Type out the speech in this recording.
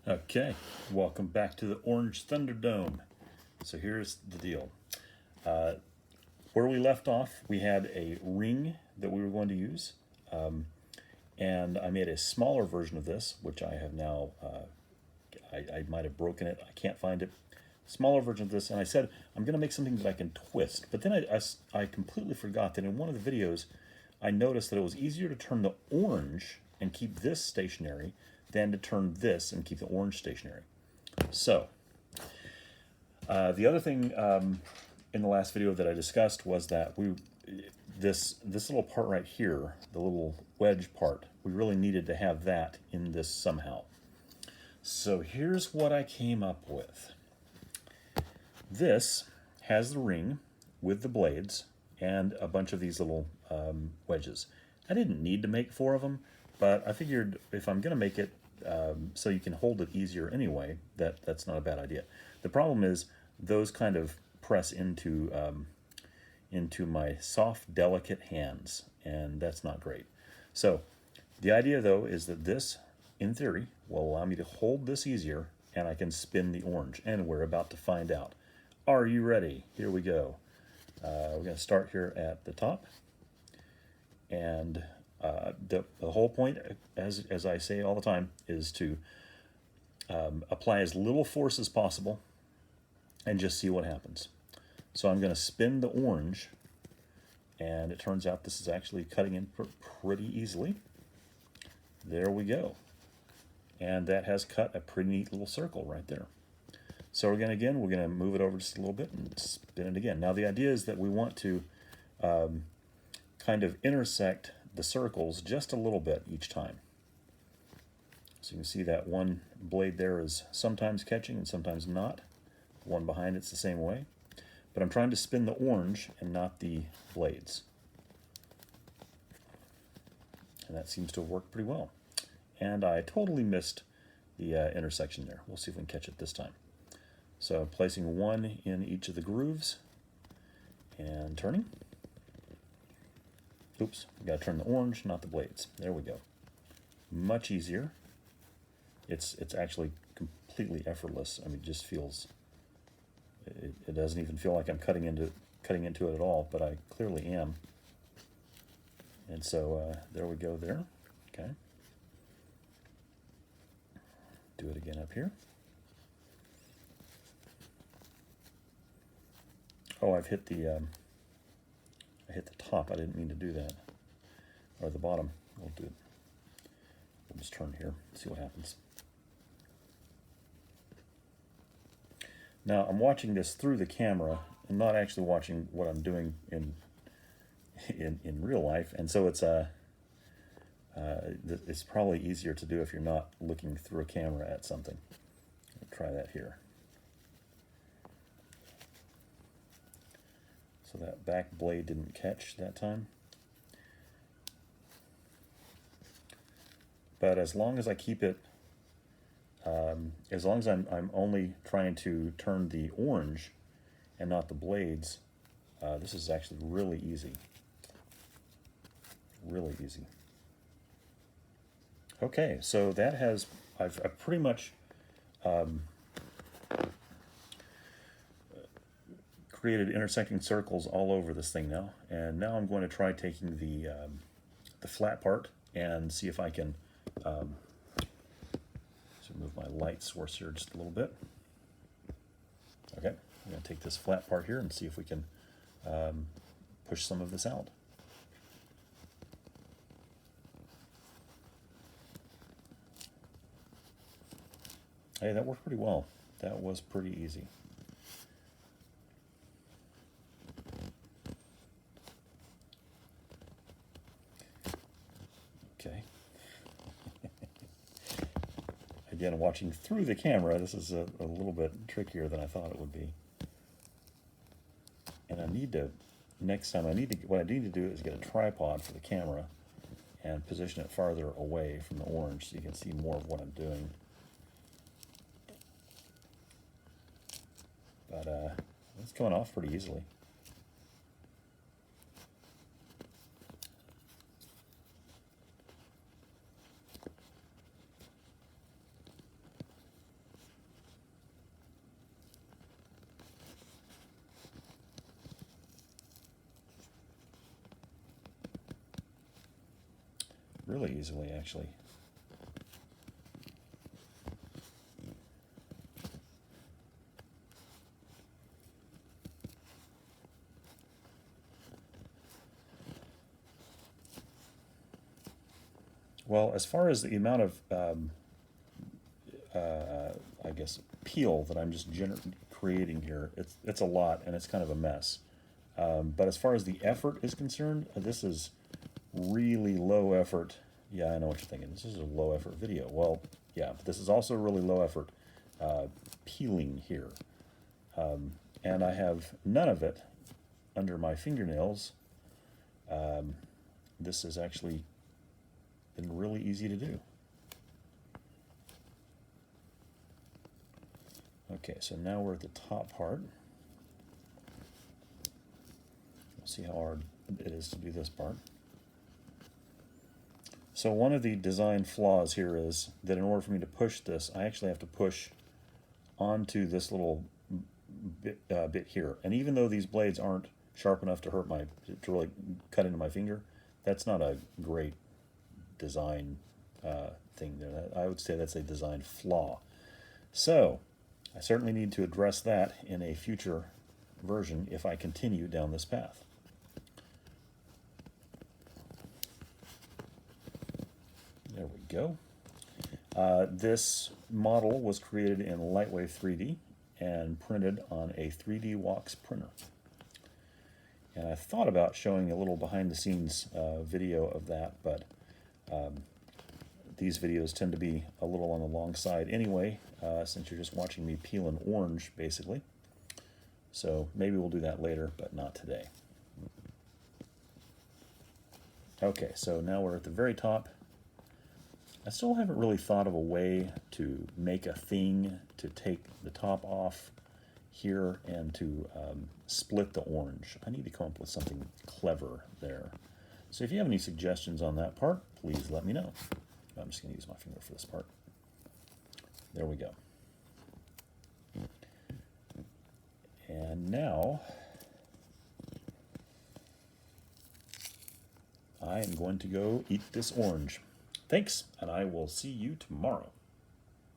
Okay, welcome back to the Orange Thunderdome. So here's the deal. Where we left off, we had a ring that we were going to use, and I made a smaller version of this, which I have now, I might have broken it, I can't find it. Smaller version of this, and I said, I'm going to make something that I can twist. But then I completely forgot that in one of the videos, I noticed that it was easier to turn the orange and keep this stationary than to turn this and keep the orange stationary. So, the other thing in the last video that I discussed was that this little part right here, the little wedge part, we really needed to have that in this somehow. So here's what I came up with. This has the ring with the blades and a bunch of these little wedges. I didn't need to make 4 of them, but I figured if I'm going to make it so you can hold it easier anyway, that's not a bad idea. The problem is those kind of press into my soft, delicate hands, and that's not great. So the idea, though, is that this, in theory, will allow me to hold this easier, and I can spin the orange, and we're about to find out. Are you ready? Here we go. We're going to start here at the top, and the whole point, as I say all the time, is to apply as little force as possible and just see what happens. So I'm going to spin the orange, and it turns out this is actually cutting in pretty easily. There we go. And that has cut a pretty neat little circle right there. So we're going to move it over just a little bit and spin it again. Now the idea is that we want to kind of intersect the circles just a little bit each time. So you can see that one blade there is sometimes catching and sometimes not. The one behind it's the same way. But I'm trying to spin the orange and not the blades. And that seems to have worked pretty well. And I totally missed the intersection there. We'll see if we can catch it this time. So placing one in each of the grooves and turning. Oops, we got to turn the orange, not the blades. There we go. Much easier. It's actually completely effortless. I mean, it just feels. It doesn't even feel like I'm cutting into it at all, but I clearly am. And so there we go there. Okay. Do it again up here. Oh, I've hit the I hit the top. I didn't mean to do that. Or the bottom. We'll just turn here, see what happens. Now I'm watching this through the camera. I'm not actually watching what I'm doing in real life, and so it's probably easier to do if you're not looking through a camera at something. I'll try that here. So that back blade didn't catch that time. But as long as I keep it, as long as I'm only trying to turn the orange and not the blades, this is actually really easy. Really easy. Okay, so that has, I've pretty much created intersecting circles all over this thing now, and now I'm going to try taking the flat part and see if I can so move my light source here just a little bit. Okay, I'm going to take this flat part here and see if we can push some of this out. Hey, that worked pretty well. That was pretty easy. Okay. Again, watching through the camera, this is a little bit trickier than I thought it would be. And I need to, next time, what I need to do is get a tripod for the camera and position it farther away from the orange so you can see more of what I'm doing. But it's coming off pretty easily. really easily, actually. Well, as far as the amount of, I guess, peel that I'm just creating here, it's a lot, and it's kind of a mess. But as far as the effort is concerned, this is really low effort. Yeah, I know what you're thinking. This is a low effort video. Well, yeah, but this is also really low effort peeling here. And I have none of it under my fingernails. This has actually been really easy to do. Okay, so now we're at the top part. We'll see how hard it is to do this part. So one of the design flaws here is that in order for me to push this, I actually have to push onto this little bit here. And even though these blades aren't sharp enough to hurt to really cut into my finger, that's not a great design thing there. I would say that's a design flaw. So I certainly need to address that in a future version if I continue down this path. There we go. This model was created in Lightwave 3D and printed on a 3DWalks printer. And I thought about showing a little behind-the-scenes video of that, but these videos tend to be a little on the long side anyway, since you're just watching me peel an orange, basically. So maybe we'll do that later, but not today. Okay, so now we're at the very top. I still haven't really thought of a way to make a thing to take the top off here and to split the orange. I need to come up with something clever there. So if you have any suggestions on that part, please let me know. I'm just going to use my finger for this part. There we go. And now I am going to go eat this orange. Thanks, and I will see you tomorrow.